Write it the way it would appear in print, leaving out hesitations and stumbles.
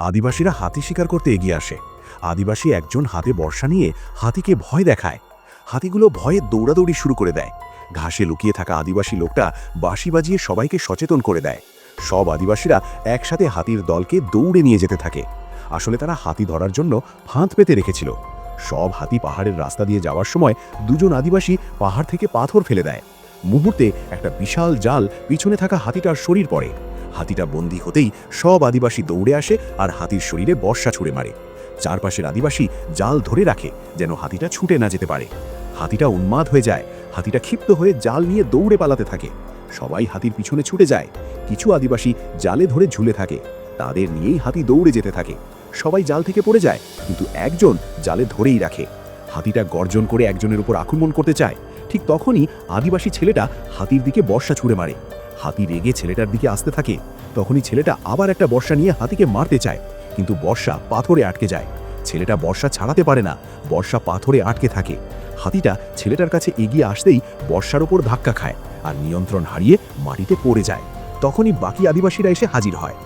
আদিবাসীরা হাতি শিকার করতে এগিয়ে আসে। আদিবাসী একজন হাতে বর্শা নিয়ে হাতিকে ভয় দেখায়। হাতিগুলো ভয়ে দৌড়াদৌড়ি শুরু করে দেয়। ঘাসে লুকিয়ে থাকা আদিবাসী লোকটা বাঁশি বাজিয়ে সবাইকে সচেতন করে দেয়। সব আদিবাসীরা একসাথে হাতির দলকে দৌড়ে নিয়ে যেতে থাকে। আসলে তারা হাতি ধরার জন্য ফাঁদ পেতে রেখেছিল। সব হাতি পাহাড়ের রাস্তা দিয়ে যাওয়ার সময় দুজন আদিবাসী পাহাড় থেকে পাথর ফেলে দেয়। মুহূর্তে একটা বিশাল জাল পিছনে থাকা হাতিটার শরীর পড়ে। হাতিটা বন্দী হতেই সব আদিবাসী দৌড়ে আসে আর হাতির শরীরে বর্শা ছুঁড়ে মারে। চারপাশের আদিবাসী জাল ধরে রাখে যেন হাতিটা ছুটে না যেতে পারে। হাতিটা উন্মাদ হয়ে যায়। হাতিটা ক্ষিপ্ত হয়ে জাল নিয়ে দৌড়ে পালাতে থাকে। সবাই হাতির পিছনে ছুটে যায়। কিছু আদিবাসী জালে ধরে ঝুলে থাকে। তাদের নিয়েই হাতি দৌড়ে যেতে থাকে। সবাই জাল থেকে পড়ে যায়, কিন্তু একজন জালে ধরেই রাখে। হাতিটা গর্জন করে একজনের উপর আক্রমণ করতে চায়। ঠিক তখনই আদিবাসী ছেলেটা হাতির দিকে বর্শা ছুঁড়ে মারে। হাতি রেগে ছেলেটার দিকে আসতে থাকে। তখনই ছেলেটা আবার একটা বর্শা নিয়ে হাতিকে মারতে চায়, কিন্তু বর্শা পাথরে আটকে যায়। ছেলেটা বর্শা ছাড়াতে পারে না, বর্শা পাথরে আটকে থাকে। হাতিটা ছেলেটার কাছে এগিয়ে আসতেই বর্শার ওপর ধাক্কা খায় আর নিয়ন্ত্রণ হারিয়ে মাটিতে পড়ে যায়। তখনই বাকি আদিবাসীরা এসে হাজির হয়।